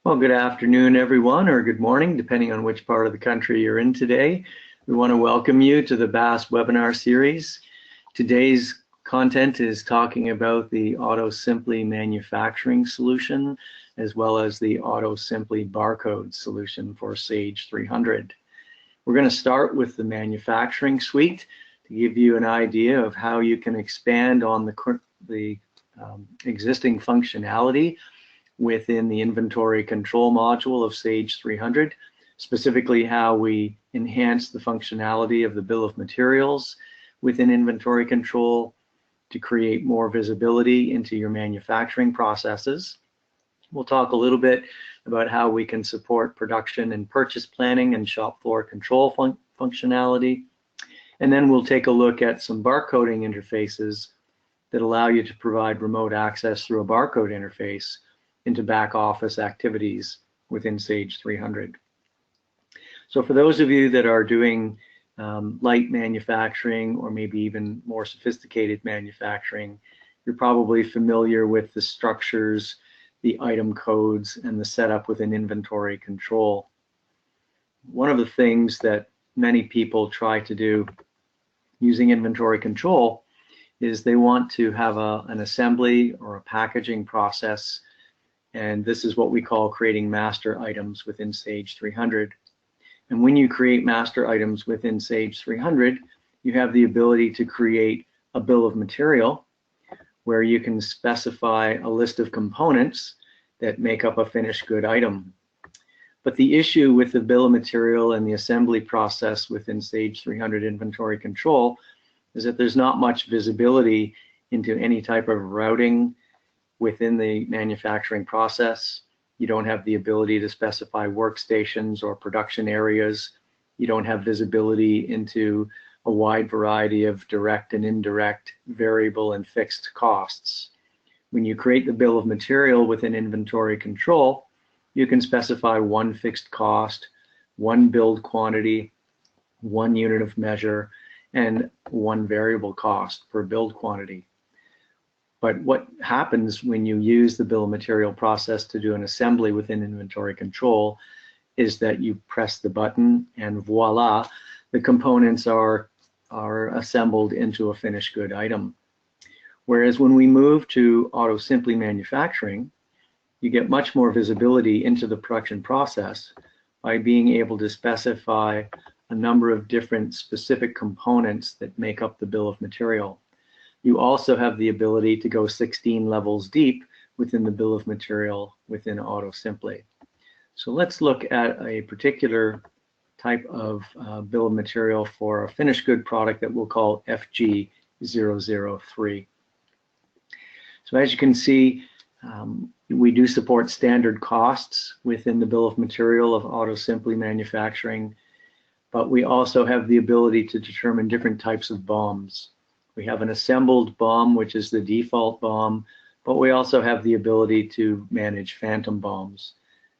Well, good afternoon, everyone, or good morning, depending on which part of the country you're in today. We want to welcome you to the BAS webinar series. Today's content is talking about the AutoSimply manufacturing solution, as well as the AutoSimply barcode solution for Sage 300. We're going to start with the manufacturing suite to give you an idea of how you can expand on the existing functionality within the inventory control module of Sage 300, specifically how we enhance the functionality of the bill of materials within inventory control to create more visibility into your manufacturing processes. We'll talk a little bit about how we can support production and purchase planning and shop floor control functionality. And then we'll take a look at some barcoding interfaces that allow you to provide remote access through a barcode interface into back office activities within Sage 300. So for those of you that are doing light manufacturing or maybe even more sophisticated manufacturing, you're probably familiar with the structures, the item codes, and the setup within inventory control. One of the things that many people try to do using inventory control is they want to have an assembly or a packaging process, and this is what we call creating master items within Sage 300. And when you create master items within Sage 300, you have the ability to create a bill of material where you can specify a list of components that make up a finished good item. But the issue with the bill of material and the assembly process within Sage 300 inventory control is that there's not much visibility into any type of routing within the manufacturing process. You don't have the ability to specify workstations or production areas. You don't have visibility into a wide variety of direct and indirect, variable and fixed costs. When you create the bill of material within inventory control, you can specify one fixed cost, one build quantity, one unit of measure, and one variable cost per build quantity. But what happens when you use the bill of material process to do an assembly within inventory control is that you press the button and voila, the components are assembled into a finished good item. Whereas when we move to AutoSimply manufacturing, you get much more visibility into the production process by being able to specify a number of different specific components that make up the bill of material. You also have the ability to go 16 levels deep within the bill of material within AutoSimply. So let's look at a particular type of bill of material for a finished good product that we'll call FG003. So as you can see, we do support standard costs within the bill of material of AutoSimply manufacturing, but we also have the ability to determine different types of BOMs. We have an assembled BOM, which is the default BOM, but we also have the ability to manage phantom BOMs.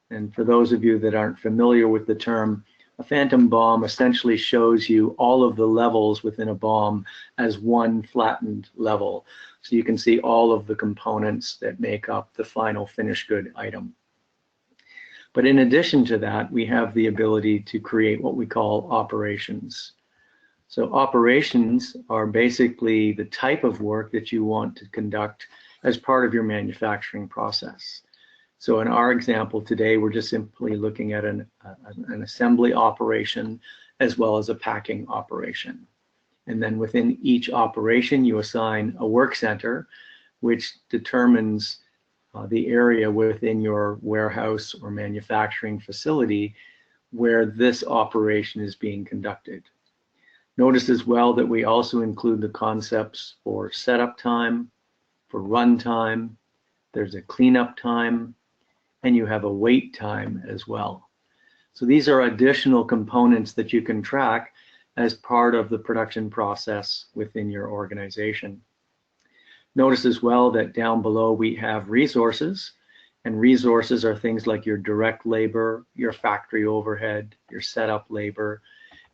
And for those of you that aren't familiar with the term, a phantom BOM essentially shows you all of the levels within a BOM as one flattened level. So you can see all of the components that make up the final finished good item. But in addition to that, we have the ability to create what we call operations. So operations are basically the type of work that you want to conduct as part of your manufacturing process. So in our example today, we're just simply looking at an assembly operation as well as a packing operation. And then within each operation, you assign a work center, which determines the area within your warehouse or manufacturing facility where this operation is being conducted. Notice as well that we also include the concepts for setup time, for run time, there's a cleanup time, and you have a wait time as well. So these are additional components that you can track as part of the production process within your organization. Notice as well that down below we have resources, and resources are things like your direct labor, your factory overhead, your setup labor,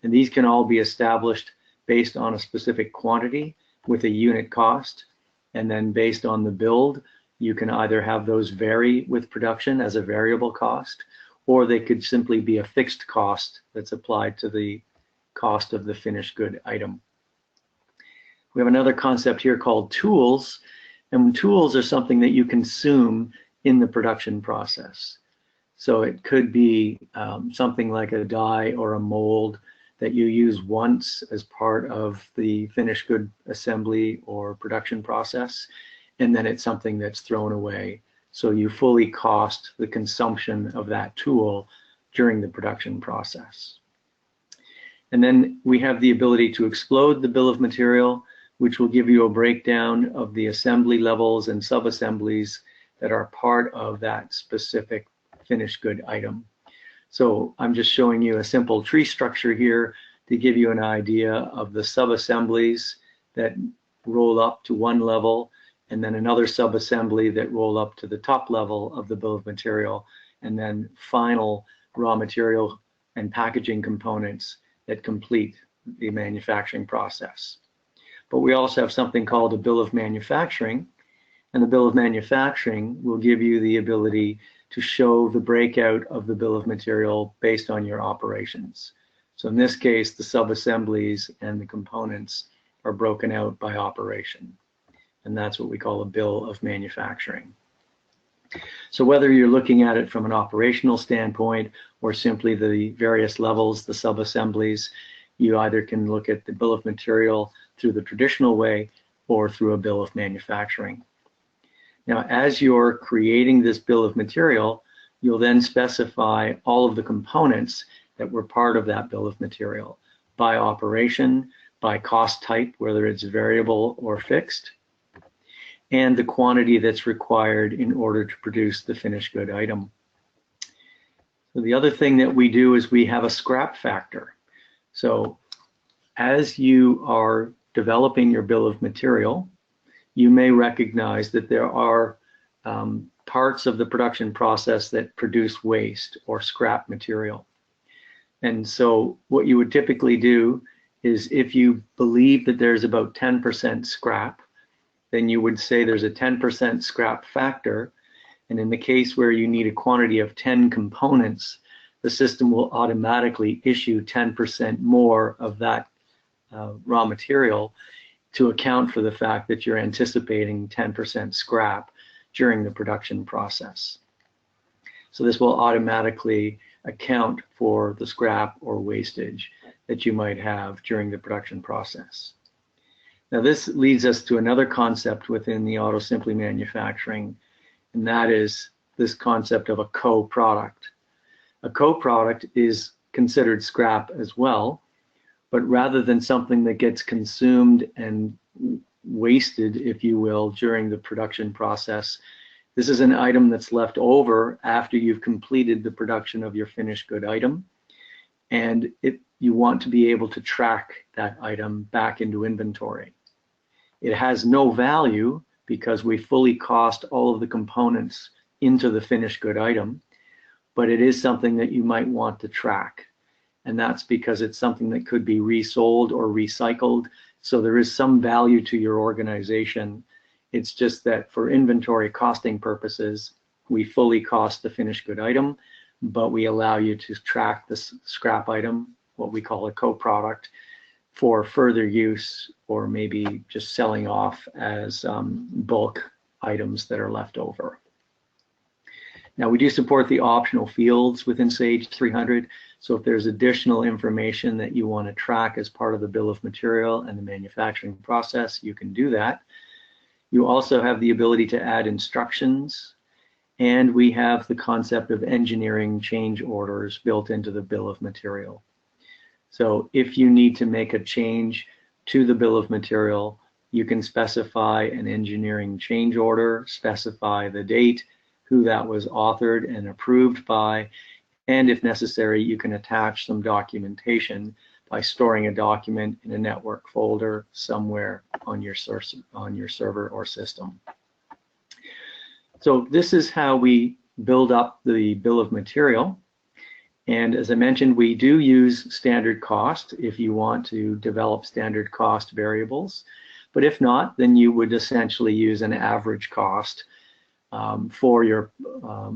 and these can all be established based on a specific quantity with a unit cost, and then based on the build, You can either have those vary with production as a variable cost, or they could simply be a fixed cost that's applied to the cost of the finished good item. We have another concept here called tools, and tools are something that you consume in the production process. So it could be something like a die or a mold that you use once as part of the finished good assembly or production process, and then it's something that's thrown away. So you fully cost the consumption of that tool during the production process. And then we have the ability to explode the bill of material, which will give you a breakdown of the assembly levels and sub-assemblies that are part of that specific finished good item. So I'm just showing you a simple tree structure here to give you an idea of the sub-assemblies that roll up to one level, and then another sub-assembly that roll up to the top level of the bill of material, and then final raw material and packaging components that complete the manufacturing process. But we also have something called a bill of manufacturing, and the bill of manufacturing will give you the ability to show the breakout of the bill of material based on your operations. So in this case, the sub-assemblies and the components are broken out by operation. And that's what we call a bill of manufacturing. So whether you're looking at it from an operational standpoint or simply the various levels, the sub-assemblies, you either can look at the bill of material through the traditional way or through a bill of manufacturing. Now, as you're creating this bill of material, you'll then specify all of the components that were part of that bill of material by operation, by cost type, whether it's variable or fixed, and the quantity that's required in order to produce the finished good item. So the other thing that we do is we have a scrap factor. So as you are developing your bill of material, you may recognize that there are parts of the production process that produce waste or scrap material. And so what you would typically do is, if you believe that there's about 10% scrap, then you would say there's a 10% scrap factor. And in the case where you need a quantity of 10 components, the system will automatically issue 10% more of that raw material to account for the fact that you're anticipating 10% scrap during the production process. So this will automatically account for the scrap or wastage that you might have during the production process. Now this leads us to another concept within the AutoSimply manufacturing, and that is this concept of a co-product. A co-product is considered scrap as well, but rather than something that gets consumed and wasted, if you will, during the production process, this is an item that's left over after you've completed the production of your finished good item, and you want to be able to track that item back into inventory. It has no value because we fully cost all of the components into the finished good item, but it is something that you might want to track. And that's because it's something that could be resold or recycled. So there is some value to your organization. It's just that for inventory costing purposes, we fully cost the finished good item, but we allow you to track the scrap item, what we call a co-product, for further use, or maybe just selling off as bulk items that are left over. Now, we do support the optional fields within Sage 300. So if there's additional information that you want to track as part of the bill of material and the manufacturing process, you can do that. You also have the ability to add instructions, and we have the concept of engineering change orders built into the bill of material. So if you need to make a change to the bill of material, you can specify an engineering change order, specify the date, who that was authored and approved by, and if necessary, you can attach some documentation by storing a document in a network folder somewhere on your server or system. So this is how we build up the bill of material. And as I mentioned, we do use standard cost if you want to develop standard cost variables. But if not, then you would essentially use an average cost for your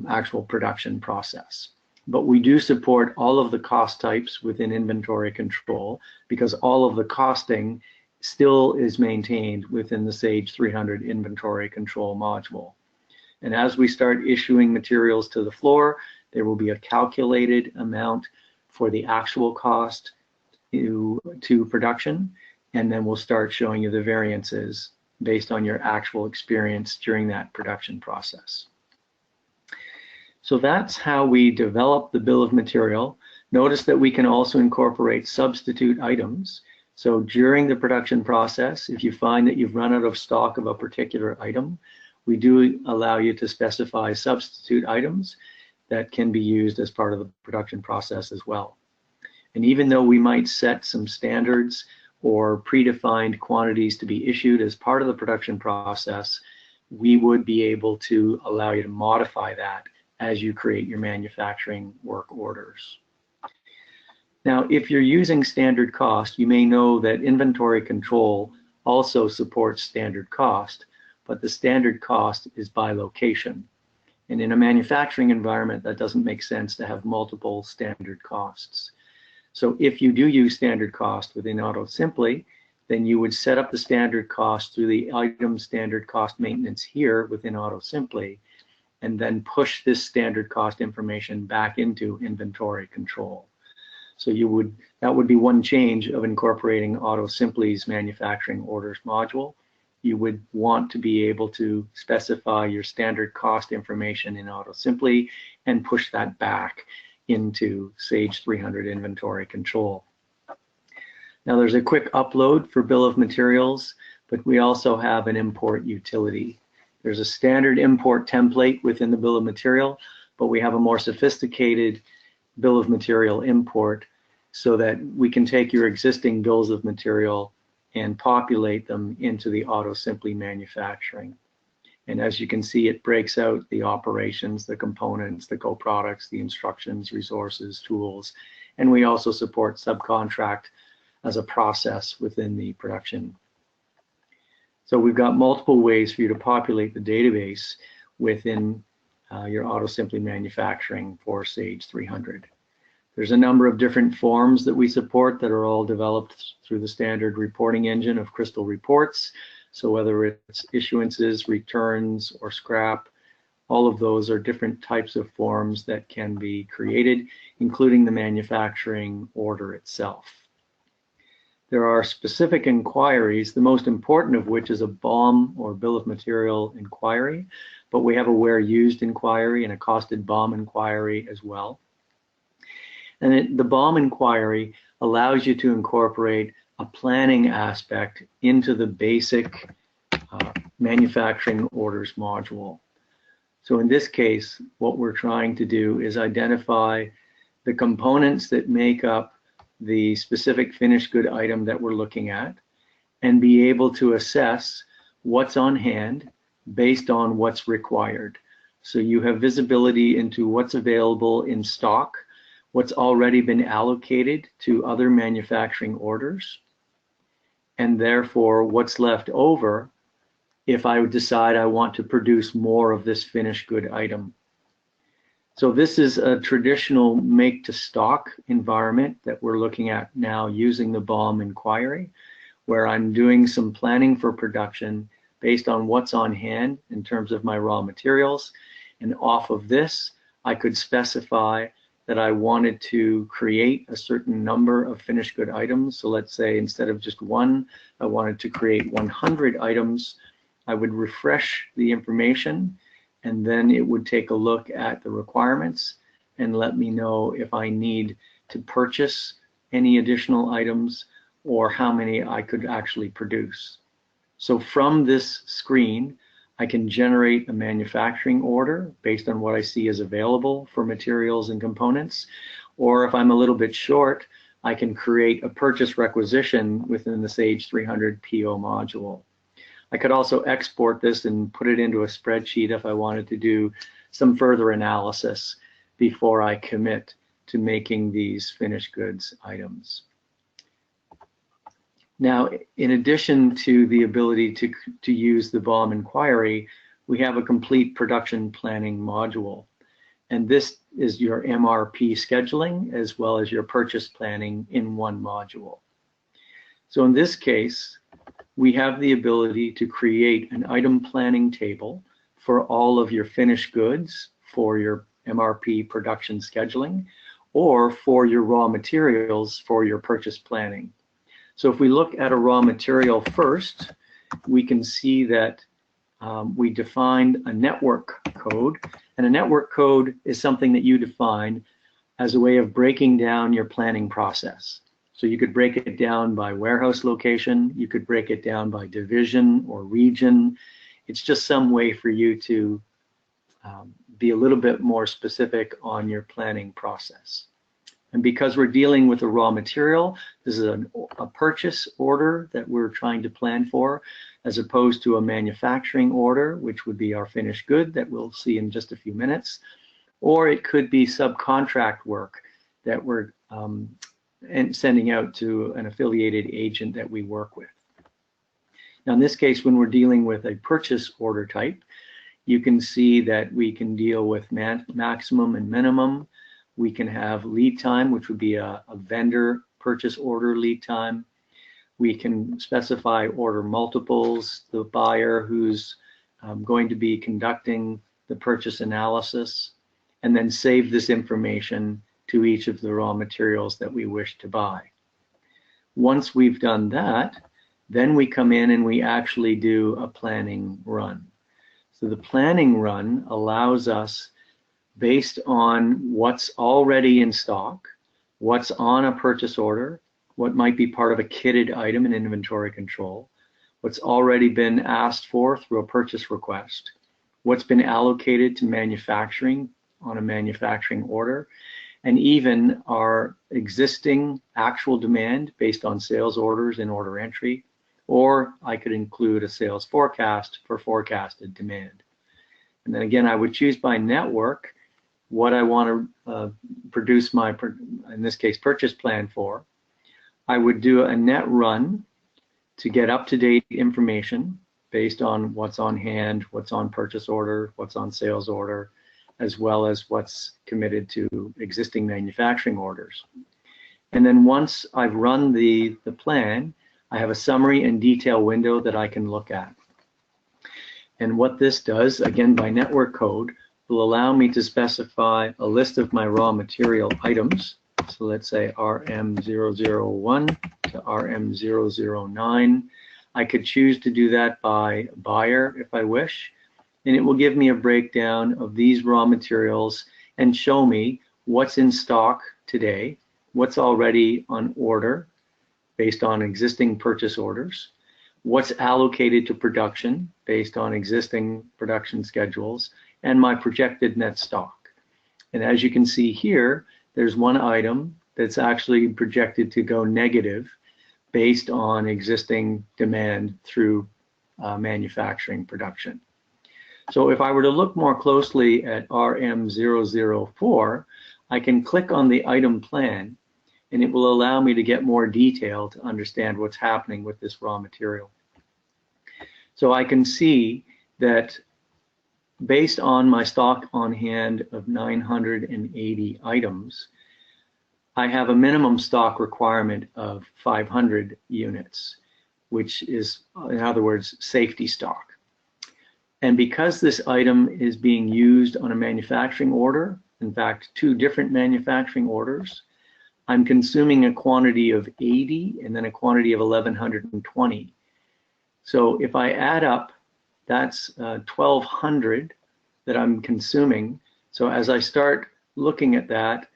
actual production process. But we do support all of the cost types within inventory control, because all of the costing still is maintained within the Sage 300 inventory control module. And as we start issuing materials to the floor, there will be a calculated amount for the actual cost to production, and then we'll start showing you the variances based on your actual experience during that production process. So that's how we develop the bill of material. Notice that we can also incorporate substitute items. So during the production process, if you find that you've run out of stock of a particular item, we do allow you to specify substitute items that can be used as part of the production process as well. And even though we might set some standards or predefined quantities to be issued as part of the production process, we would be able to allow you to modify that as you create your manufacturing work orders. Now, if you're using standard cost, you may know that inventory control also supports standard cost, but the standard cost is by location. And in a manufacturing environment, that doesn't make sense to have multiple standard costs. So if you do use standard cost within AutoSimply, then you would set up the standard cost through the item standard cost maintenance here within AutoSimply, and then push this standard cost information back into inventory control. So that would be one change of incorporating AutoSimply's manufacturing orders module. You would want to be able to specify your standard cost information in AutoSimply and push that back into Sage 300 inventory control. Now there's a quick upload for bill of materials, but we also have an import utility. There's a standard import template within the bill of material, but we have a more sophisticated bill of material import so that we can take your existing bills of material and populate them into the AutoSimply manufacturing. And as you can see, it breaks out the operations, the components, the co-products, the instructions, resources, tools, and we also support subcontract as a process within the production. So we've got multiple ways for you to populate the database within your AutoSimply manufacturing for Sage 300. There's a number of different forms that we support that are all developed through the standard reporting engine of Crystal Reports. So whether it's issuances, returns, or scrap, all of those are different types of forms that can be created, including the manufacturing order itself. There are specific inquiries, the most important of which is a BOM or bill of material inquiry, but we have a where used inquiry and a costed BOM inquiry as well. And the BOM inquiry allows you to incorporate a planning aspect into the basic manufacturing orders module. So in this case, what we're trying to do is identify the components that make up the specific finished good item that we're looking at and be able to assess what's on hand based on what's required. So you have visibility into what's available in stock, what's already been allocated to other manufacturing orders, and therefore what's left over if I would decide I want to produce more of this finished good item. So this is a traditional make to stock environment that we're looking at now using the BOM inquiry, where I'm doing some planning for production based on what's on hand in terms of my raw materials. And off of this, I could specify that I wanted to create a certain number of finished good items. So let's say instead of just one, I wanted to create 100 items. I would refresh the information, and then it would take a look at the requirements and let me know if I need to purchase any additional items or how many I could actually produce. So from this screen, I can generate a manufacturing order based on what I see as available for materials and components. Or if I'm a little bit short, I can create a purchase requisition within the Sage 300 PO module. I could also export this and put it into a spreadsheet if I wanted to do some further analysis before I commit to making these finished goods items. Now, in addition to the ability to use the BOM inquiry, we have a complete production planning module. And this is your MRP scheduling as well as your purchase planning in one module. So in this case, we have the ability to create an item planning table for all of your finished goods for your MRP production scheduling, or for your raw materials for your purchase planning. So if we look at a raw material first, we can see that we defined a network code, and a network code is something that you define as a way of breaking down your planning process. So you could break it down by warehouse location, you could break it down by division or region. It's just some way for you to be a little bit more specific on your planning process. And because we're dealing with a raw material, this is a purchase order that we're trying to plan for, as opposed to a manufacturing order, which would be our finished good that we'll see in just a few minutes. Or it could be subcontract work that we're sending out to an affiliated agent that we work with. Now in this case, when we're dealing with a purchase order type, you can see that we can deal with maximum and minimum. We can have lead time, which would be a vendor purchase order lead time. We can specify order multiples, the buyer who's going to be conducting the purchase analysis, and then save this information to each of the raw materials that we wish to buy. Once we've done that, then we come in and we actually do a planning run. So the planning run allows us, based on what's already in stock, what's on a purchase order, what might be part of a kitted item in inventory control, what's already been asked for through a purchase request, what's been allocated to manufacturing on a manufacturing order, and even our existing actual demand based on sales orders in order entry, or I could include a sales forecast for forecasted demand. And then again, I would choose by network what I want to produce my, in this case, purchase plan for. I would do a net run to get up-to-date information based on what's on hand, what's on purchase order, what's on sales order, as well as what's committed to existing manufacturing orders. And then once I've run the plan, I have a summary and detail window that I can look at. And what this does, again by network code, will allow me to specify a list of my raw material items. So let's say RM001 to RM009. I could choose to do that by buyer if I wish, and it will give me a breakdown of these raw materials and show me what's in stock today, what's already on order based on existing purchase orders, what's allocated to production based on existing production schedules, and my projected net stock. And as you can see here, there's one item that's actually projected to go negative based on existing demand through manufacturing production. So if I were to look more closely at RM004, I can click on the item plan, and it will allow me to get more detail to understand what's happening with this raw material. So I can see that based on my stock on hand of 980 items, I have a minimum stock requirement of 500 units, which is, in other words, safety stock. And because this item is being used on a manufacturing order, in fact, 2 different manufacturing orders, I'm consuming a quantity of 80 and then a quantity of 1120. So if I add up, that's 1200 that I'm consuming. So as I start looking at that,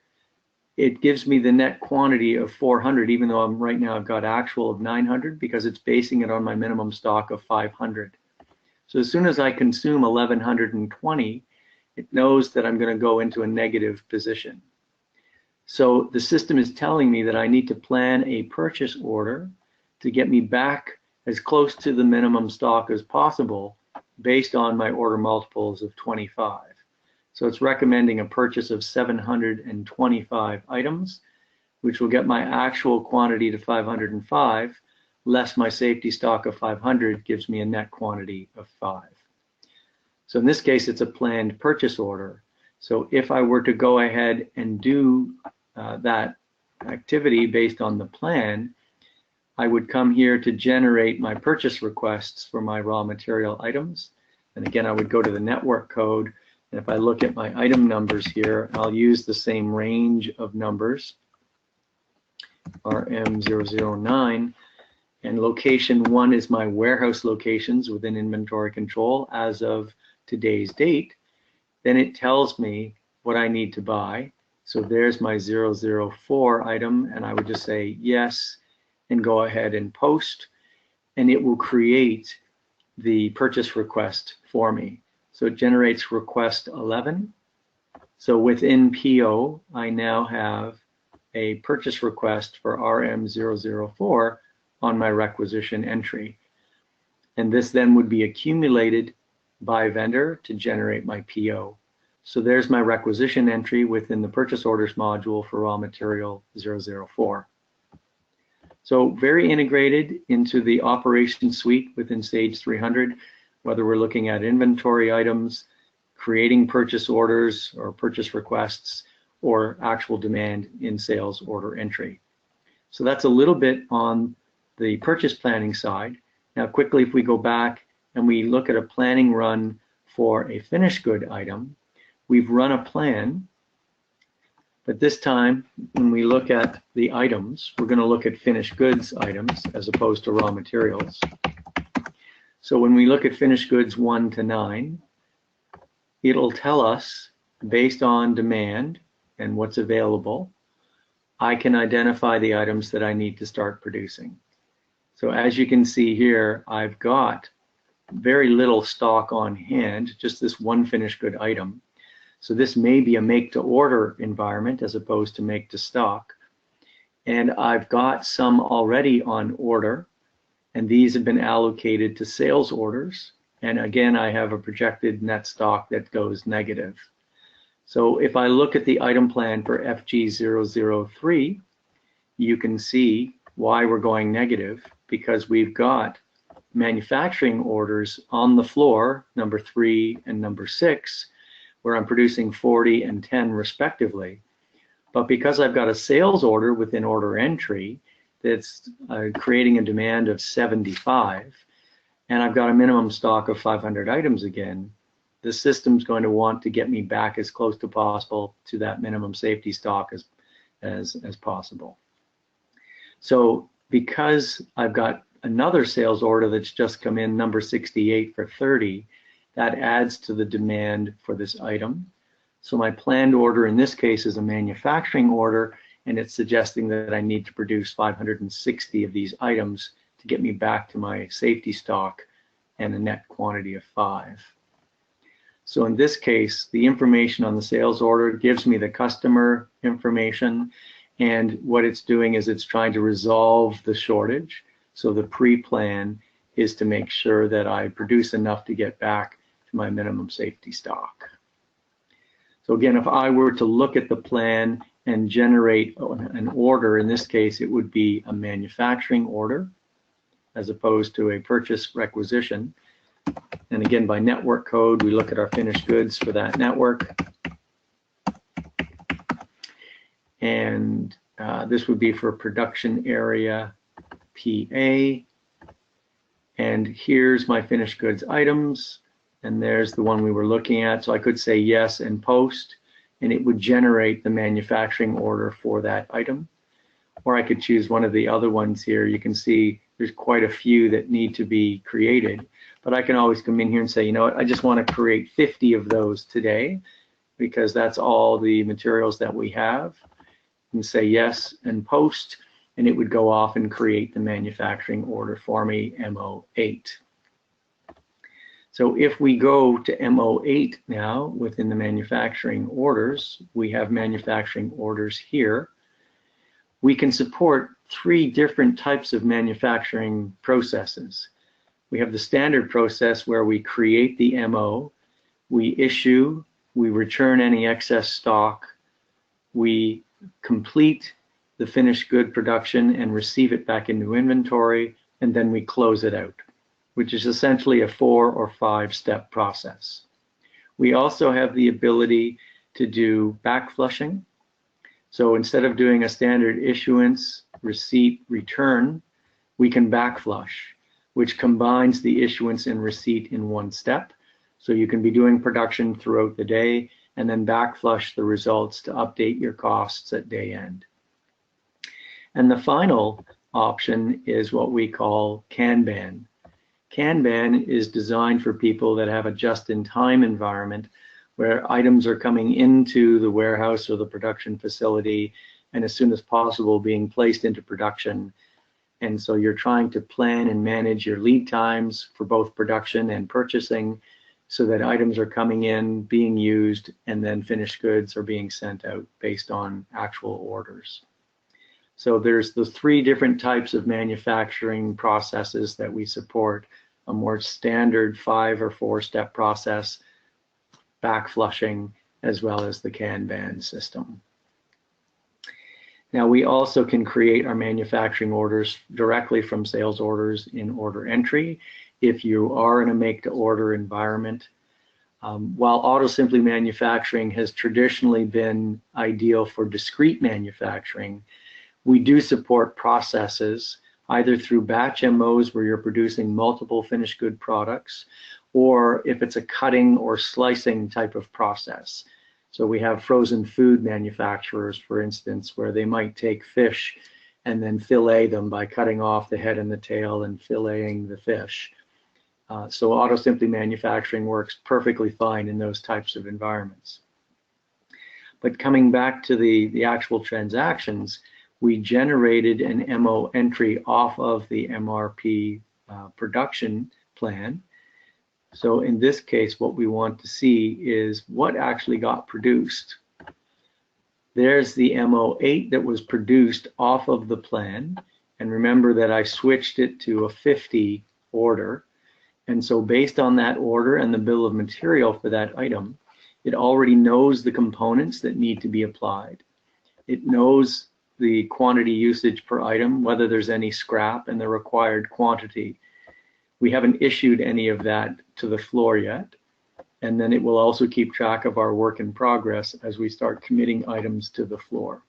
it gives me the net quantity of 400, even though right now I've got actual of 900, because it's basing it on my minimum stock of 500. So as soon as I consume 1120, it knows that I'm going to go into a negative position. So the system is telling me that I need to plan a purchase order to get me back as close to the minimum stock as possible based on my order multiples of 25. So it's recommending a purchase of 725 items, which will get my actual quantity to 505, less my safety stock of 500 gives me a net quantity of 5. So in this case, it's a planned purchase order. So if I were to go ahead and do that activity based on the plan, I would come here to generate my purchase requests for my raw material items. And again, I would go to the network code. And if I look at my item numbers here, I'll use the same range of numbers, RM009. And location 1 is my warehouse locations within inventory control as of today's date. Then it tells me what I need to buy. So there's my 004 item, and I would just say yes and go ahead and post, and it will create the purchase request for me. So it generates request 11. So within PO, I now have a purchase request for RM004 on my requisition entry. And this then would be accumulated by vendor to generate my PO. So there's my requisition entry within the purchase orders module for raw material 004. So very integrated into the operations suite within Sage 300, whether we're looking at inventory items, creating purchase orders or purchase requests, or actual demand in sales order entry. So that's a little bit on the purchase planning side. Now quickly, if we go back and we look at a planning run for a finished good item, we've run a plan, but this time when we look at the items, we're going to look at finished goods items as opposed to raw materials. So when we look at finished goods 1 to 9, it'll tell us based on demand and what's available, I can identify the items that I need to start producing. So as you can see here, I've got very little stock on hand, just this one finished good item. So this may be a make to order environment as opposed to make to stock. And I've got some already on order, and these have been allocated to sales orders. And again, I have a projected net stock that goes negative. So if I look at the item plan for FG003, you can see why we're going negative, because we've got manufacturing orders on the floor, number 3 and number 6, where I'm producing 40 and 10 respectively. But because I've got a sales order within order entry that's creating a demand of 75, and I've got a minimum stock of 500 items again, the system's going to want to get me back as close to possible to that minimum safety stock as possible. So because I've got another sales order that's just come in, number 68 for 30, that adds to the demand for this item. So my planned order in this case is a manufacturing order, and it's suggesting that I need to produce 560 of these items to get me back to my safety stock and a net quantity of 5. So in this case, the information on the sales order gives me the customer information, and what it's doing is it's trying to resolve the shortage. So the pre-plan is to make sure that I produce enough to get back to my minimum safety stock. So again, if I were to look at the plan and generate an order, in this case, it would be a manufacturing order as opposed to a purchase requisition. And again, by network code, we look at our finished goods for that network. And this would be for production area PA. And here's my finished goods items. And there's the one we were looking at. So I could say yes and post, and it would generate the manufacturing order for that item. Or I could choose one of the other ones here. You can see there's quite a few that need to be created. But I can always come in here and say, you know what, I just want to create 50 of those today because that's all the materials that we have. And say yes and post, and it would go off and create the manufacturing order for me, MO8. So if we go to MO8 now within the manufacturing orders, we have manufacturing orders here. We can support 3 different types of manufacturing processes. We have the standard process where we create the MO, we issue, we return any excess stock, we complete the finished good production and receive it back into inventory, and then we close it out, which is essentially a 4 or 5 step process. We also have the ability to do back flushing. So instead of doing a standard issuance, receipt, return, we can back flush, which combines the issuance and receipt in one step. So you can be doing production throughout the day and then back flush the results to update your costs at day end. And the final option is what we call Kanban. Kanban is designed for people that have a just-in-time environment where items are coming into the warehouse or the production facility and as soon as possible being placed into production. And so you're trying to plan and manage your lead times for both production and purchasing so that items are coming in, being used, and then finished goods are being sent out based on actual orders. So there's the three different types of manufacturing processes that we support: a more standard 5 or 4-step process, back flushing, as well as the Kanban system. Now we also can create our manufacturing orders directly from sales orders in order entry if you are in a make-to-order environment. While AutoSimply manufacturing has traditionally been ideal for discrete manufacturing, we do support processes either through batch MOs where you're producing multiple finished good products, or if it's a cutting or slicing type of process. So we have frozen food manufacturers, for instance, where they might take fish and then fillet them by cutting off the head and the tail and filleting the fish. So AutoSimply manufacturing works perfectly fine in those types of environments. But coming back to the actual transactions, we generated an MO entry off of the MRP production plan. So in this case, what we want to see is what actually got produced. There's the MO8 that was produced off of the plan. And remember that I switched it to a 50 order. And so based on that order and the bill of material for that item, it already knows the components that need to be applied. It knows the quantity usage per item, whether there's any scrap, and the required quantity. We haven't issued any of that to the floor yet. And then it will also keep track of our work in progress as we start committing items to the floor.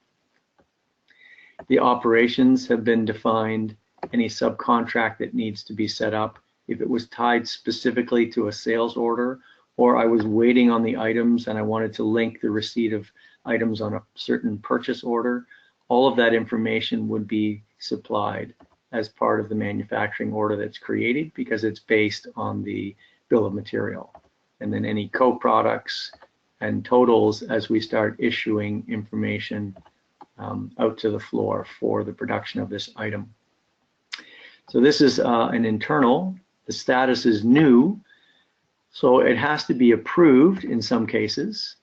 The operations have been defined, any subcontract that needs to be set up. If it was tied specifically to a sales order, or I was waiting on the items and I wanted to link the receipt of items on a certain purchase order, all of that information would be supplied as part of the manufacturing order that's created because it's based on the bill of material. And then any co-products and totals as we start issuing information out to the floor for the production of this item. So this is an internal. The status is new, so it has to be approved in some cases,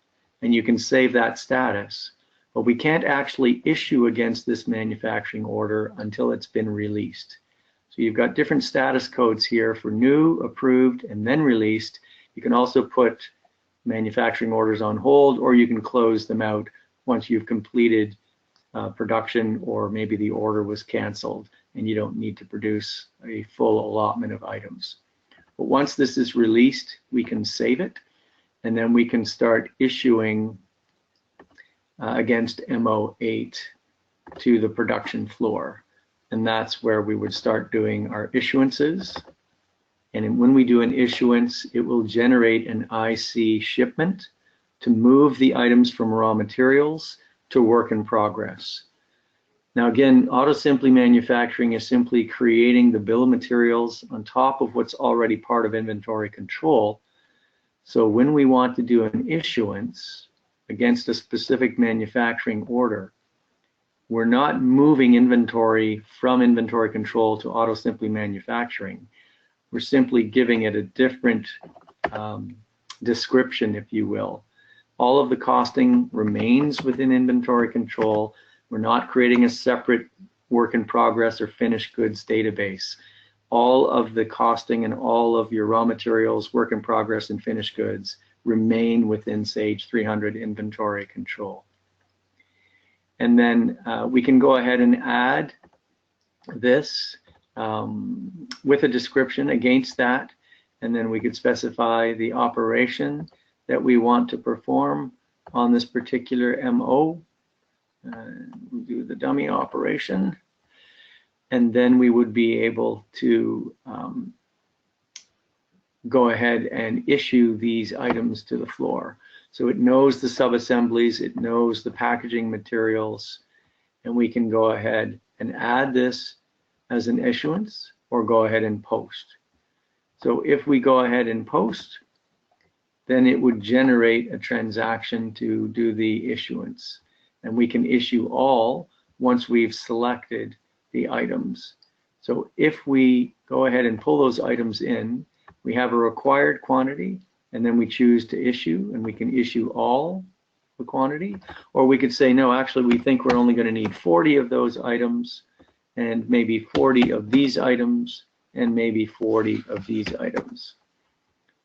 and you can save that status. But we can't actually issue against this manufacturing order until it's been released. So you've got different status codes here for new, approved, and then released. You can also put manufacturing orders on hold, or you can close them out once you've completed production, or maybe the order was canceled and you don't need to produce a full allotment of items. But once this is released, we can save it, and then we can start issuing against MO8 to the production floor. And that's where we would start doing our issuances. And when we do an issuance, it will generate an IC shipment to move the items from raw materials to work in progress. Now again, AutoSimply manufacturing is simply creating the bill of materials on top of what's already part of inventory control. So when we want to do an issuance against a specific manufacturing order, we're not moving inventory from inventory control to AutoSimply manufacturing. We're simply giving it a different description, if you will. All of the costing remains within inventory control. We're not creating a separate work in progress or finished goods database. All of the costing and all of your raw materials, work in progress, and finished goods remain within Sage 300 inventory control. And then we can go ahead and add this with a description against that, and then we could specify the operation, that we want to perform on this particular MO. We'll do the dummy operation, and then we would be able to go ahead and issue these items to the floor. So it knows the sub-assemblies, it knows the packaging materials, and we can go ahead and add this as an issuance or go ahead and post. So if we go ahead and post, then it would generate a transaction to do the issuance. And we can issue all once we've selected the items. So if we go ahead and pull those items in, we have a required quantity, and then we choose to issue, and we can issue all the quantity. Or we could say, no, actually, we think we're only going to need 40 of those items, and maybe 40 of these items, and maybe 40 of these items.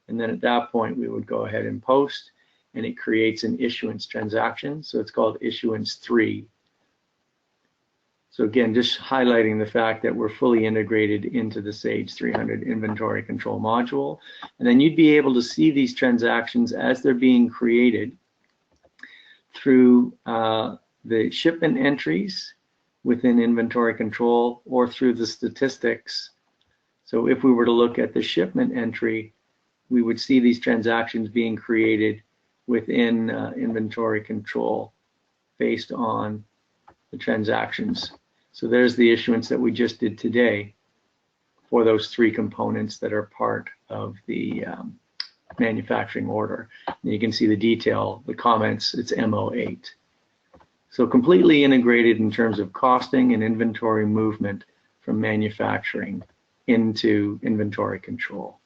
And then at that point, we would go ahead and post, and it creates an issuance transaction. So it's called issuance 3. So again, just highlighting the fact that we're fully integrated into the Sage 300 inventory control module. And then you'd be able to see these transactions as they're being created through the shipment entries within inventory control or through the statistics. So if we were to look at the shipment entry, we would see these transactions being created within inventory control based on the transactions. So there's the issuance that we just did today for those 3 components that are part of the manufacturing order. And you can see the detail, the comments, it's MO8. So completely integrated in terms of costing and inventory movement from manufacturing into inventory control.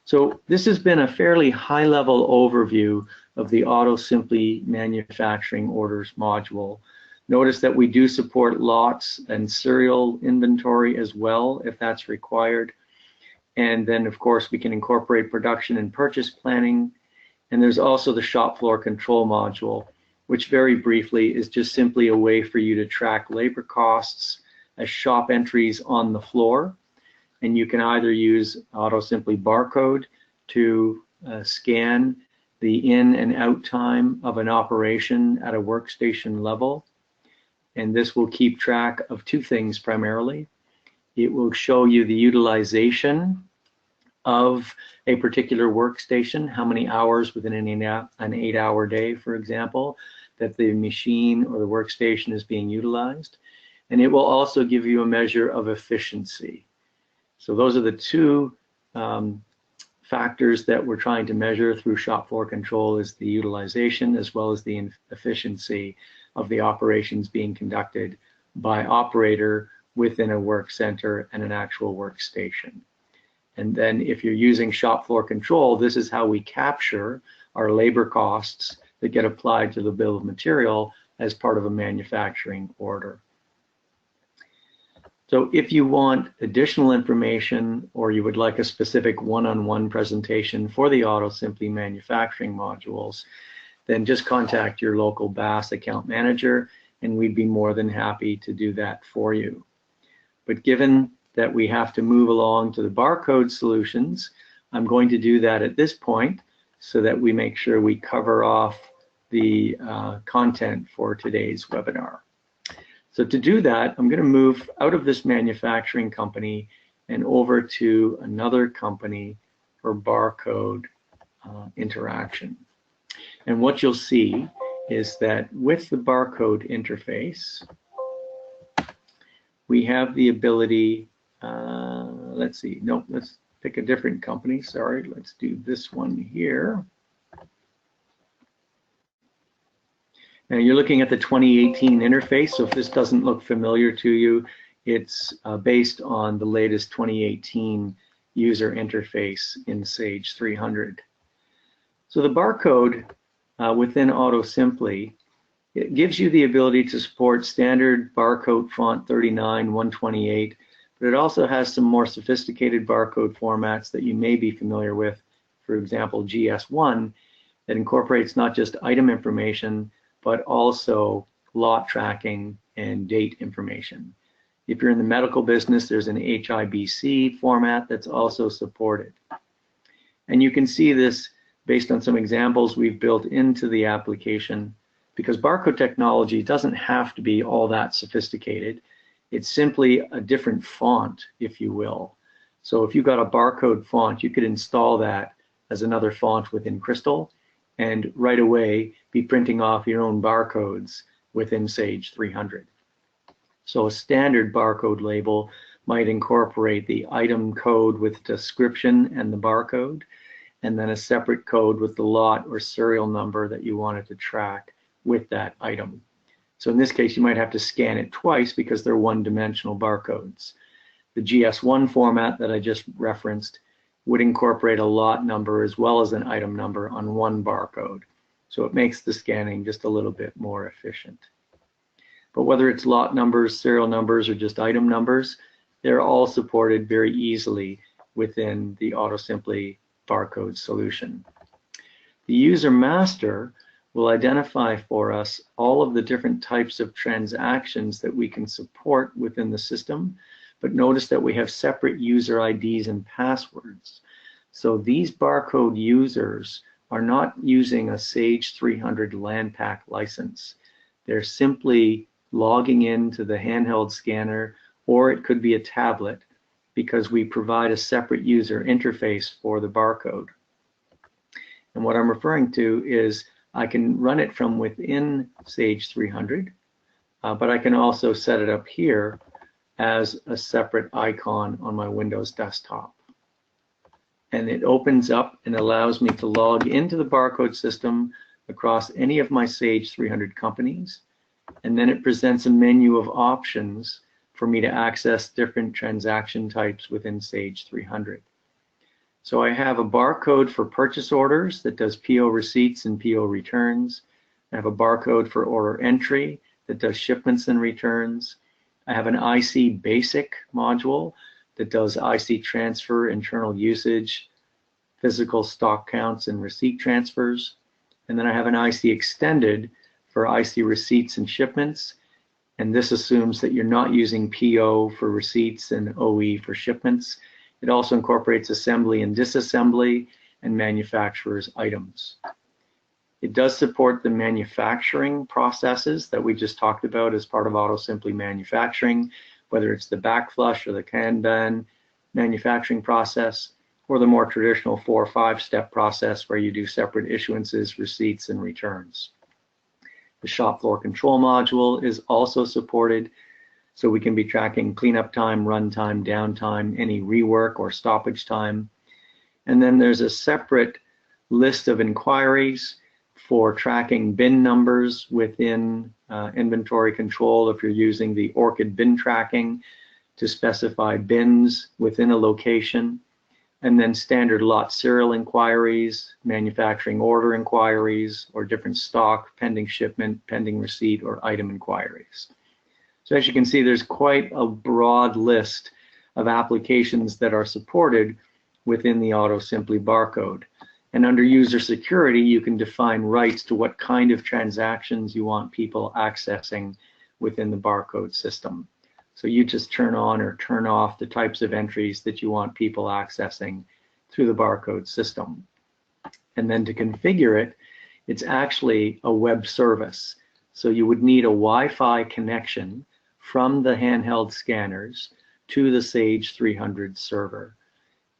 So this has been a fairly high-level overview of the AutoSimply manufacturing orders module. Notice that we do support lots and serial inventory as well, if that's required. And then, of course, we can incorporate production and purchase planning. And there's also the shop floor control module, which very briefly is just simply a way for you to track labor costs as shop entries on the floor. And you can either use AutoSimply barcode to scan the in and out time of an operation at a workstation level. And this will keep track of 2 things primarily. It will show you the utilization of a particular workstation, how many hours within an 8-hour day, for example, that the machine or the workstation is being utilized. And it will also give you a measure of efficiency. So those are the 2 factors that we're trying to measure through shop floor control, is the utilization as well as the efficiency of the operations being conducted by operator within a work center and an actual workstation. And then if you're using shop floor control, this is how we capture our labor costs that get applied to the bill of material as part of a manufacturing order. So if you want additional information or you would like a specific one-on-one presentation for the AutoSimply manufacturing modules, then just contact your local BAS account manager and we'd be more than happy to do that for you. But given that we have to move along to the barcode solutions, I'm going to do that at this point so that we make sure we cover off the content for today's webinar. So to do that, I'm going to move out of this manufacturing company and over to another company for barcode interaction. And what you'll see is that with the barcode interface, we have the ability, let's see, no, let's pick a different company, sorry, let's do this one here. Now you're looking at the 2018 interface, so if this doesn't look familiar to you, it's based on the latest 2018 user interface in Sage 300. So the barcode within AutoSimply, it gives you the ability to support standard barcode font 39, 128, but it also has some more sophisticated barcode formats that you may be familiar with, for example, GS1, that incorporates not just item information, but also lot tracking and date information. If you're in the medical business, there's an HIBC format that's also supported. And you can see this based on some examples we've built into the application, because barcode technology doesn't have to be all that sophisticated. It's simply a different font, if you will. So if you've got a barcode font, you could install that as another font within Crystal and right away be printing off your own barcodes within Sage 300. So a standard barcode label might incorporate the item code with description and the barcode, and then a separate code with the lot or serial number that you wanted to track with that item. So in this case, you might have to scan it twice because they're one-dimensional barcodes. The GS1 format that I just referenced would incorporate a lot number as well as an item number on one barcode. So it makes the scanning just a little bit more efficient. But whether it's lot numbers, serial numbers, or just item numbers, they're all supported very easily within the AutoSimply barcode solution. The user master will identify for us all of the different types of transactions that we can support within the system, but notice that we have separate user IDs and passwords. So these barcode users are not using a Sage 300 LAN pack license. They're simply logging into the handheld scanner, or it could be a tablet, because we provide a separate user interface for the barcode. And what I'm referring to is I can run it from within Sage 300, but I can also set it up here as a separate icon on my Windows desktop. And it opens up and allows me to log into the barcode system across any of my Sage 300 companies. And then it presents a menu of options for me to access different transaction types within Sage 300. So I have a barcode for purchase orders that does PO receipts and PO returns. I have a barcode for order entry that does shipments and returns. I have an IC basic module that does IC transfer, internal usage, physical stock counts, and receipt transfers. And then I have an IC extended for IC receipts and shipments. And this assumes that you're not using PO for receipts and OE for shipments. It also incorporates assembly and disassembly and manufacturer's items. It does support the manufacturing processes that we just talked about as part of AutoSimply manufacturing, whether it's the backflush or the Kanban manufacturing process, or the more traditional 4 or 5-step process where you do separate issuances, receipts, and returns. The shop floor control module is also supported, so we can be tracking cleanup time, runtime, downtime, any rework or stoppage time. And then there's a separate list of inquiries for tracking bin numbers within inventory control if you're using the ORCID bin tracking to specify bins within a location. And then standard lot serial inquiries, manufacturing order inquiries, or different stock, pending shipment, pending receipt, or item inquiries. So as you can see, there's quite a broad list of applications that are supported within the AutoSimply barcode. And under user security, you can define rights to what kind of transactions you want people accessing within the barcode system. So you just turn on or turn off the types of entries that you want people accessing through the barcode system. And then to configure it, it's actually a web service. So you would need a Wi-Fi connection from the handheld scanners to the Sage 300 server.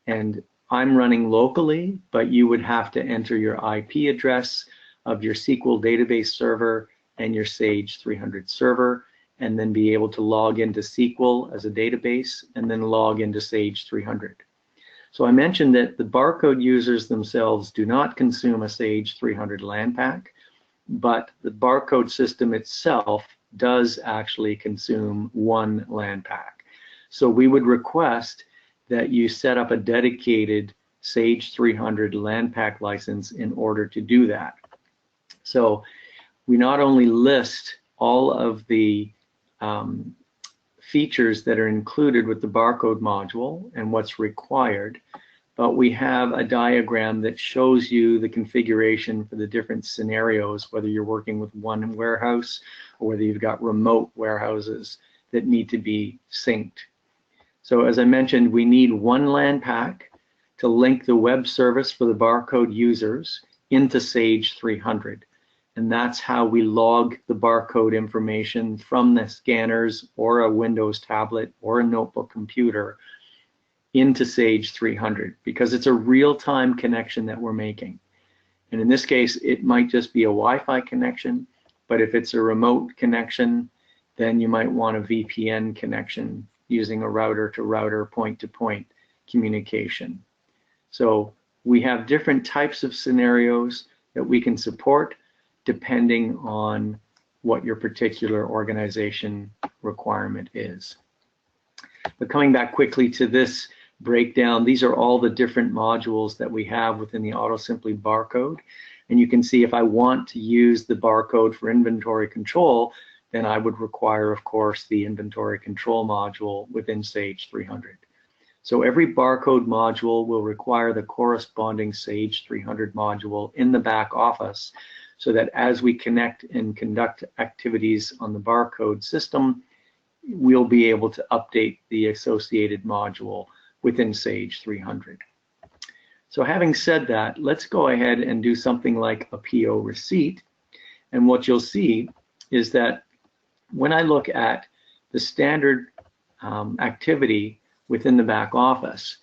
And I'm running locally, but you would have to enter your IP address of your SQL database server and your Sage 300 server, and then be able to log into SQL as a database and then log into Sage 300. So I mentioned that the barcode users themselves do not consume a Sage 300 LAN pack, but the barcode system itself does actually consume one LAN pack. So we would request that you set up a dedicated Sage 300 LAN pack license in order to do that. So we not only list all of the features that are included with the barcode module and what's required, but we have a diagram that shows you the configuration for the different scenarios, whether you're working with one warehouse or whether you've got remote warehouses that need to be synced. So as I mentioned, we need one LAN pack to link the web service for the barcode users into Sage 300. And that's how we log the barcode information from the scanners or a Windows tablet or a notebook computer into Sage 300, because it's a real-time connection that we're making. And in this case, it might just be a Wi-Fi connection, but if it's a remote connection, then you might want a VPN connection using a router-to-router, point-to-point communication. So we have different types of scenarios that we can support depending on what your particular organization requirement is. But coming back quickly to this breakdown, these are all the different modules that we have within the AutoSimply barcode. And you can see if I want to use the barcode for inventory control, then I would require, of course, the inventory control module within Sage 300. So every barcode module will require the corresponding Sage 300 module in the back office, so that as we connect and conduct activities on the barcode system, we'll be able to update the associated module within Sage 300. So having said that, let's go ahead and do something like a PO receipt. And what you'll see is that when I look at the standard activity within the back office,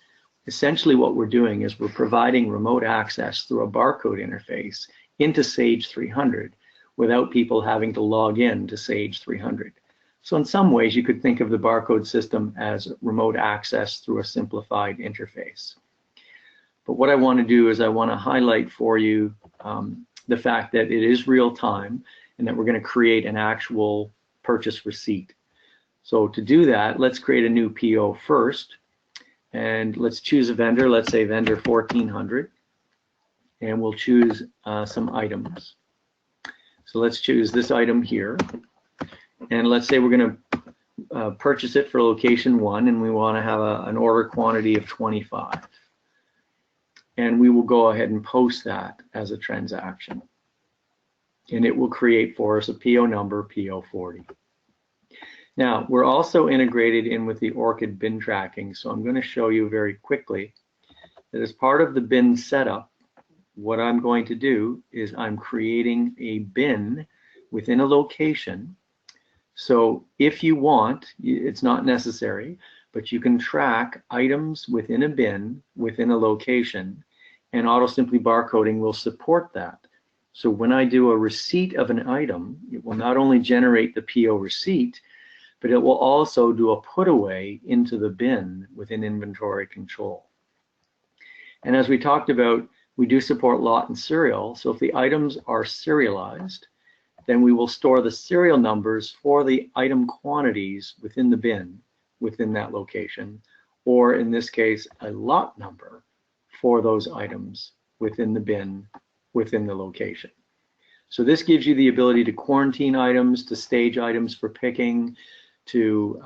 essentially what we're doing is we're providing remote access through a barcode interface into Sage 300 without people having to log in to Sage 300. So in some ways, you could think of the barcode system as remote access through a simplified interface. But what I want to do is I want to highlight for you the fact that it is real time and that we're going to create an actual purchase receipt. So to do that, let's create a new PO first, and let's choose a vendor. Let's say vendor 1400, and we'll choose some items. So let's choose this item here, and let's say we're going to purchase it for location 1, and we want to have an order quantity of 25. And we will go ahead and post that as a transaction. And it will create for us a PO number, PO40. Now, we're also integrated in with the ORCID bin tracking, so I'm going to show you very quickly that as part of the bin setup, what I'm going to do is I'm creating a bin within a location. So if you want, it's not necessary, but you can track items within a bin, within a location, and AutoSimply barcoding will support that. So when I do a receipt of an item, it will not only generate the PO receipt, but it will also do a put away into the bin within inventory control. And as we talked about, we do support lot and serial. So if the items are serialized, then we will store the serial numbers for the item quantities within the bin, within that location, or in this case, a lot number for those items within the bin, within the location. So this gives you the ability to quarantine items, to stage items for picking, to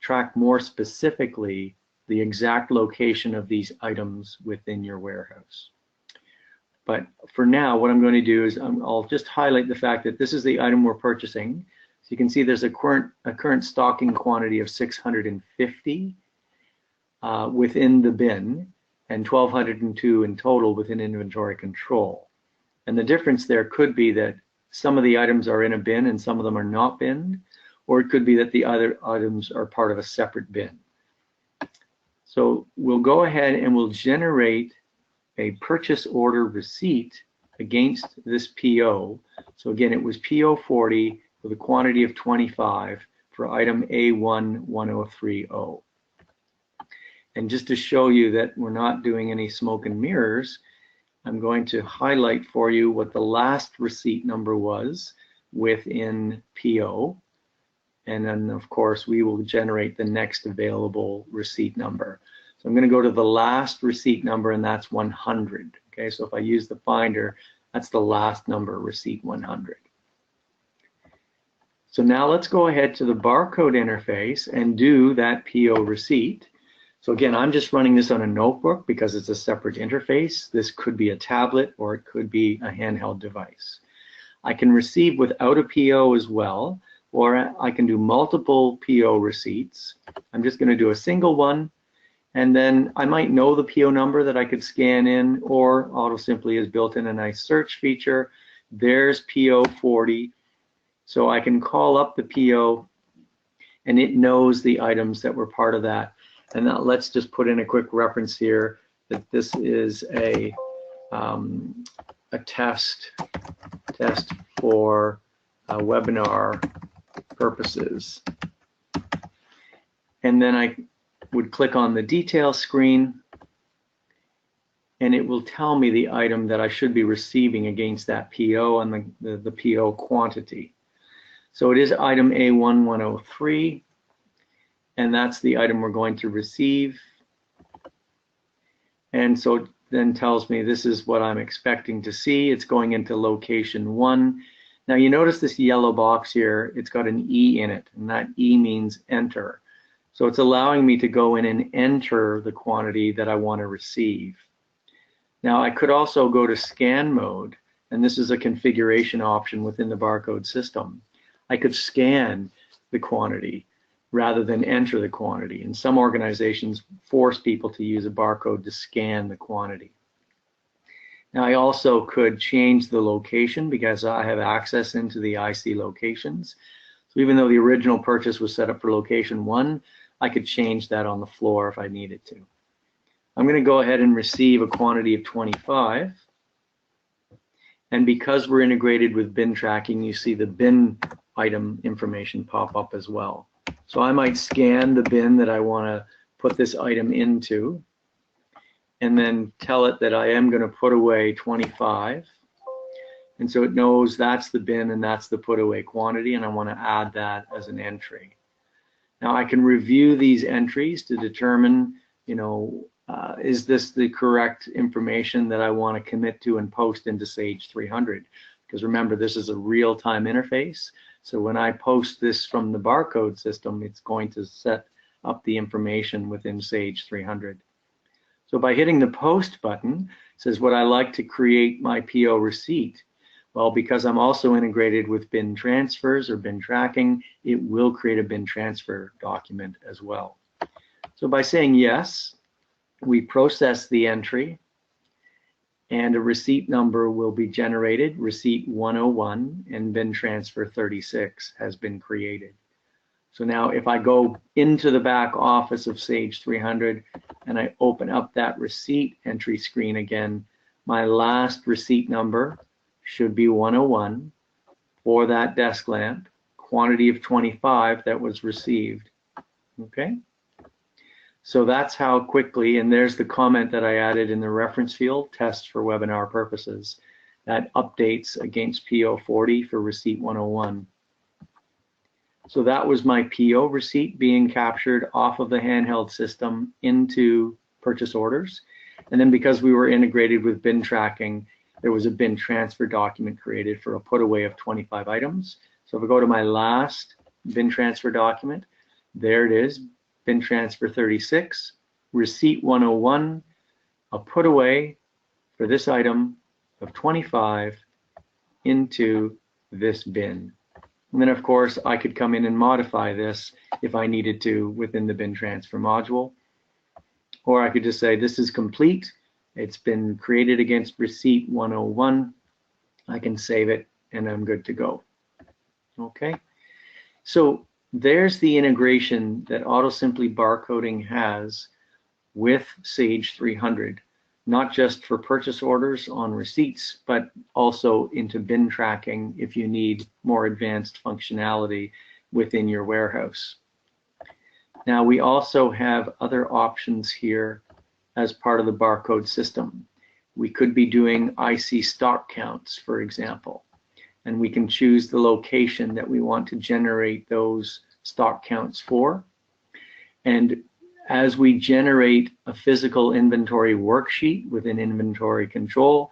track more specifically the exact location of these items within your warehouse. But for now, what I'm going to do is I'll just highlight the fact that this is the item we're purchasing. So you can see there's a current stocking quantity of 650 within the bin and 1,202 in total within inventory control. And the difference there could be that some of the items are in a bin and some of them are not binned, or it could be that the other items are part of a separate bin. So we'll go ahead and we'll generate a purchase order receipt against this PO. So again, it was PO 40 with a quantity of 25 for item A11030. And just to show you that we're not doing any smoke and mirrors, I'm going to highlight for you what the last receipt number was within PO. And then of course, we will generate the next available receipt number. So I'm going to go to the last receipt number, and that's 100. Okay, so if I use the finder, that's the last number, receipt 100. So now let's go ahead to the barcode interface and do that PO receipt. So again, I'm just running this on a notebook because it's a separate interface. This could be a tablet or it could be a handheld device. I can receive without a PO as well, or I can do multiple PO receipts. I'm just going to do a single one. And then I might know the PO number that I could scan in, or AutoSimply has built in a nice search feature. There's PO 40. So I can call up the PO and it knows the items that were part of that. And now let's just put in a quick reference here that this is a test for webinar purposes. And then I would click on the detail screen and it will tell me the item that I should be receiving against that PO and the PO quantity. So it is item A1103, and that's the item we're going to receive. And so it then tells me this is what I'm expecting to see. It's going into location 1. Now you notice this yellow box here, it's got an E in it, and that E means enter. So it's allowing me to go in and enter the quantity that I want to receive. Now I could also go to scan mode, and this is a configuration option within the barcode system. I could scan the quantity rather than enter the quantity. And some organizations force people to use a barcode to scan the quantity. Now I also could change the location because I have access into the IC locations. So even though the original purchase was set up for location 1, I could change that on the floor if I needed to. I'm going to go ahead and receive a quantity of 25. And because we're integrated with bin tracking, you see the bin item information pop up as well. So I might scan the bin that I want to put this item into and then tell it that I am going to put away 25. And so it knows that's the bin and that's the put away quantity, and I want to add that as an entry. Now I can review these entries to determine, is this the correct information that I want to commit to and post into Sage 300? Because remember, this is a real-time interface. So when I post this from the barcode system, it's going to set up the information within Sage 300. So by hitting the post button, it says, would I like to create my PO receipt? Well, because I'm also integrated with bin transfers or bin tracking, it will create a bin transfer document as well. So by saying yes, we process the entry and a receipt number will be generated. Receipt 101 and bin transfer 36 has been created. So now if I go into the back office of Sage 300 and I open up that receipt entry screen again, my last receipt number should be 101 for that desk lamp, quantity of 25 that was received. Okay? So that's how quickly, and there's the comment that I added in the reference field, test for webinar purposes. That updates against PO 40 for receipt 101. So that was my PO receipt being captured off of the handheld system into purchase orders. And then because we were integrated with bin tracking, there was a bin transfer document created for a put away of 25 items. So if I go to my last bin transfer document, there it is, bin transfer 36, receipt 101, a put away for this item of 25 into this bin. And then of course I could come in and modify this if I needed to within the bin transfer module. Or I could just say this is complete. It's been created against receipt 101. I can save it and I'm good to go. Okay, so there's the integration that AutoSimply barcoding has with Sage 300, not just for purchase orders on receipts, but also into bin tracking if you need more advanced functionality within your warehouse. Now we also have other options here as part of the barcode system. We could be doing IC stock counts, for example, and we can choose the location that we want to generate those stock counts for. And as we generate a physical inventory worksheet within inventory control,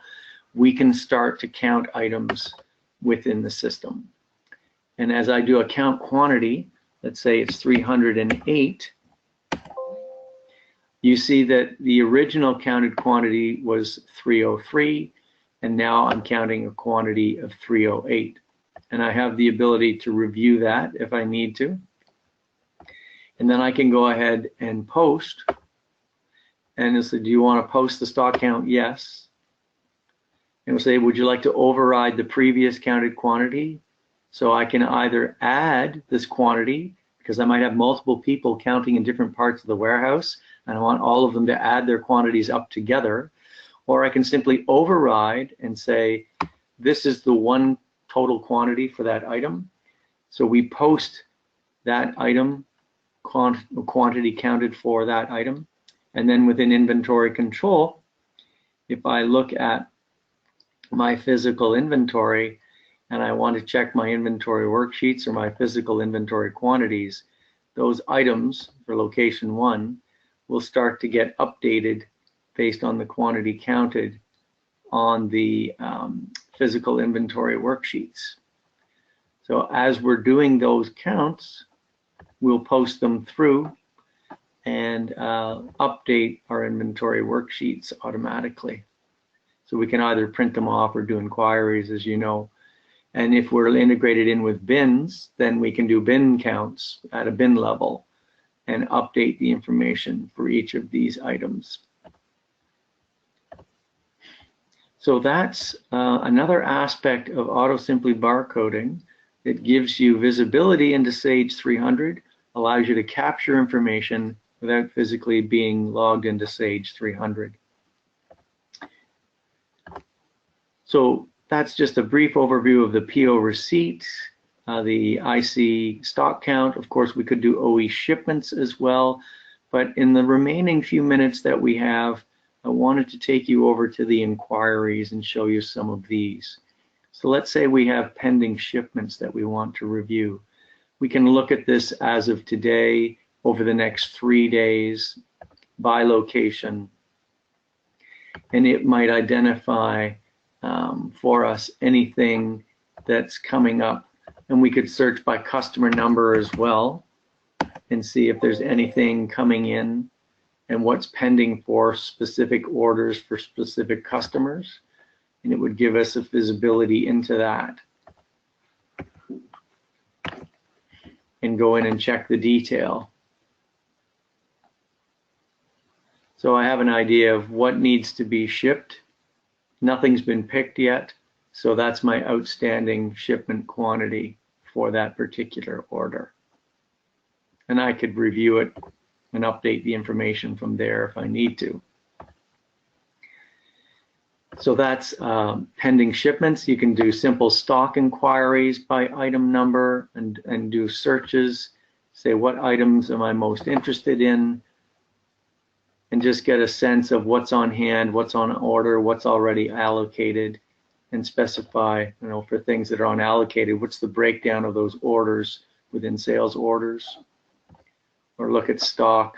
we can start to count items within the system. And as I do a count quantity, let's say it's 308, you see that the original counted quantity was 303, and now I'm counting a quantity of 308. And I have the ability to review that if I need to. And then I can go ahead and post and it'll say, do you want to post the stock count? Yes. And it'll say, would you like to override the previous counted quantity? So I can either add this quantity, because I might have multiple people counting in different parts of the warehouse, and I want all of them to add their quantities up together, or I can simply override and say, this is the one total quantity for that item. So we post that item, quantity counted for that item. And then within inventory control, if I look at my physical inventory and I want to check my inventory worksheets or my physical inventory quantities, those items for location 1 will start to get updated based on the quantity counted on the physical inventory worksheets. So as we're doing those counts, we'll post them through and update our inventory worksheets automatically. So we can either print them off or do inquiries, as you know. And if we're integrated in with bins, then we can do bin counts at a bin level and update the information for each of these items. So that's another aspect of AutoSimply barcoding. It gives you visibility into Sage 300, allows you to capture information without physically being logged into Sage 300. So that's just a brief overview of the PO receipt, the IC stock count. Of course, we could do OE shipments as well, but in the remaining few minutes that we have, I wanted to take you over to the inquiries and show you some of these. So let's say we have pending shipments that we want to review. We can look at this as of today, over the next 3 days, by location, and it might identify for us anything that's coming up. And we could search by customer number as well and see if there's anything coming in and what's pending for specific orders for specific customers. And it would give us a visibility into that. And go in and check the detail. So I have an idea of what needs to be shipped. Nothing's been picked yet, so that's my outstanding shipment quantity for that particular order. And I could review it and update the information from there if I need to. So that's pending shipments. You can do simple stock inquiries by item number and do searches, say what items am I most interested in, and just get a sense of what's on hand, what's on order, what's already allocated, and specify, for things that are unallocated, what's the breakdown of those orders within sales orders. Or look at stock,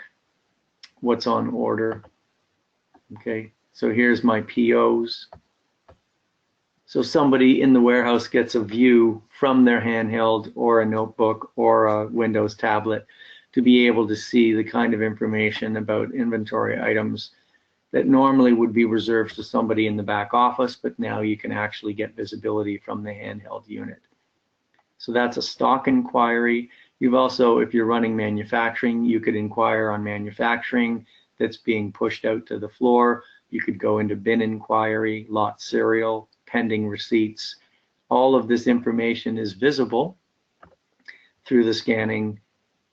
what's on order. Okay, so here's my POs. So somebody in the warehouse gets a view from their handheld or a notebook or a Windows tablet to be able to see the kind of information about inventory items that normally would be reserved to somebody in the back office, but now you can actually get visibility from the handheld unit. So that's a stock inquiry. You've also, if you're running manufacturing, you could inquire on manufacturing that's being pushed out to the floor. You could go into bin inquiry, lot serial, pending receipts. All of this information is visible through the scanning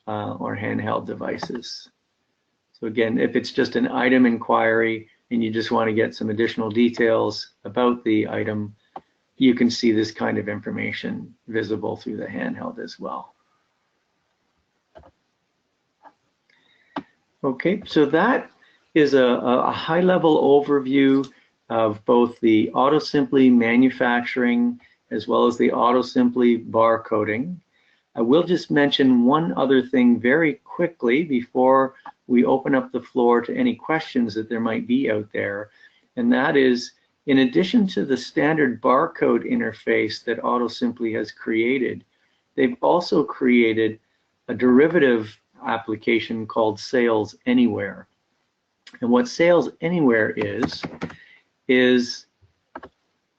or handheld devices. So again, if it's just an item inquiry and you just want to get some additional details about the item, you can see this kind of information visible through the handheld as well. Okay, so that is a high-level overview of both the AutoSimply manufacturing as well as the AutoSimply barcoding. I will just mention one other thing very quickly before we open up the floor to any questions that there might be out there, and that is, in addition to the standard barcode interface that AutoSimply has created, they've also created a derivative application called Sales Anywhere. And what Sales Anywhere is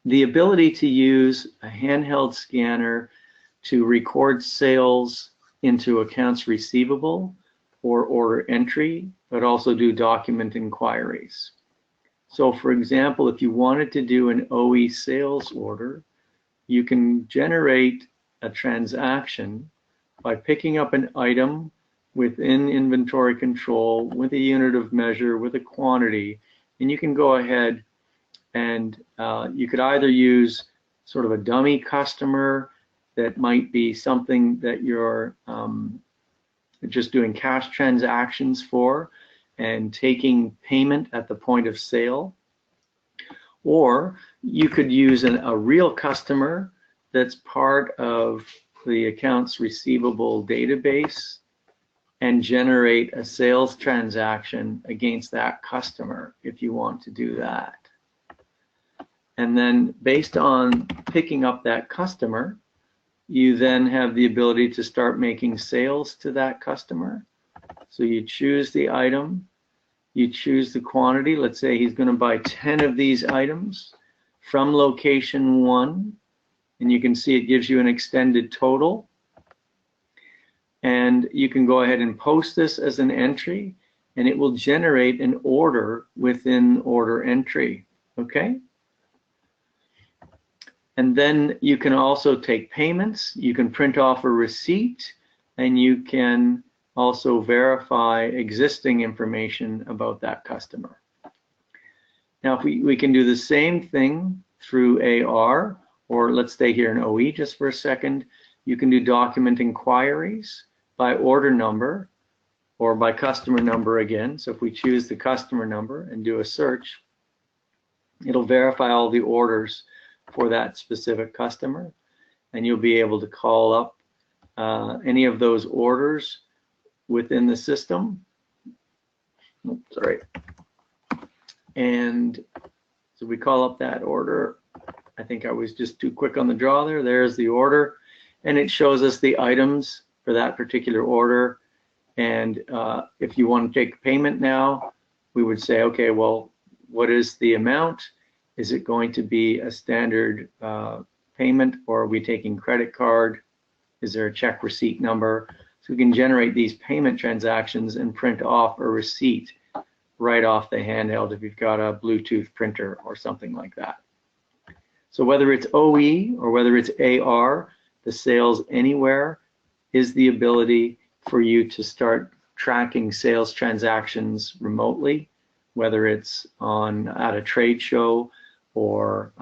the ability to use a handheld scanner to record sales into accounts receivable or order entry but also do document inquiries. So for example, if you wanted to do an OE sales order, you can generate a transaction by picking up an item within inventory control with a unit of measure, with a quantity, and you can go ahead and you could either use sort of a dummy customer that might be something that you're just doing cash transactions for and taking payment at the point of sale. Or you could use a real customer that's part of the accounts receivable database and generate a sales transaction against that customer if you want to do that. And then based on picking up that customer, you then have the ability to start making sales to that customer. So you choose the item, you choose the quantity. Let's say he's going to buy 10 of these items from location 1, and you can see it gives you an extended total. And you can go ahead and post this as an entry, and it will generate an order within order entry. Okay? And then you can also take payments, you can print off a receipt, and you can also verify existing information about that customer. Now, if we can do the same thing through AR, or let's stay here in OE just for a second. You can do document inquiries by order number or by customer number again. So if we choose the customer number and do a search, it'll verify all the orders for that specific customer, and you'll be able to call up any of those orders within the system. Oops, sorry. And so we call up that order. I think I was just too quick on the draw there. There's the order, and it shows us the items for that particular order. And if you want to take payment now, we would say, okay, well, what is the amount? Is it going to be a standard payment, or are we taking credit card? Is there a check receipt number? So we can generate these payment transactions and print off a receipt right off the handheld if you've got a Bluetooth printer or something like that. So whether it's OE or whether it's AR, the Sales Anywhere is the ability for you to start tracking sales transactions remotely, whether it's at a trade show or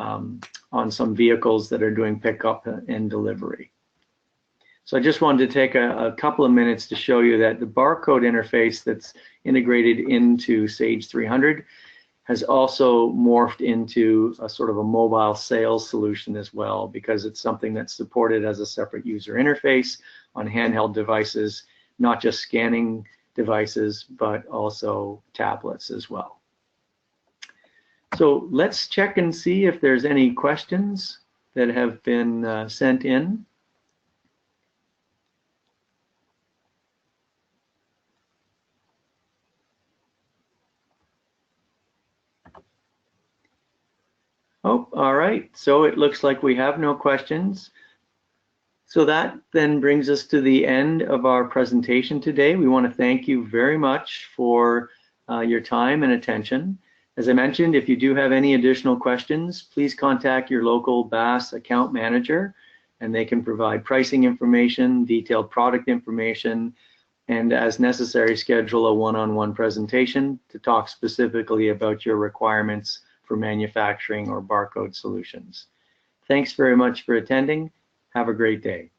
on some vehicles that are doing pickup and delivery. So I just wanted to take a couple of minutes to show you that the barcode interface that's integrated into Sage 300 has also morphed into a sort of a mobile sales solution as well, because it's something that's supported as a separate user interface on handheld devices, not just scanning devices, but also tablets as well. So let's check and see if there's any questions that have been sent in. Oh, all right. So it looks like we have no questions. So that then brings us to the end of our presentation today. We want to thank you very much for your time and attention. As I mentioned, if you do have any additional questions, please contact your local BAS account manager, and they can provide pricing information, detailed product information, and as necessary, schedule a one-on-one presentation to talk specifically about your requirements for manufacturing or barcode solutions. Thanks very much for attending. Have a great day.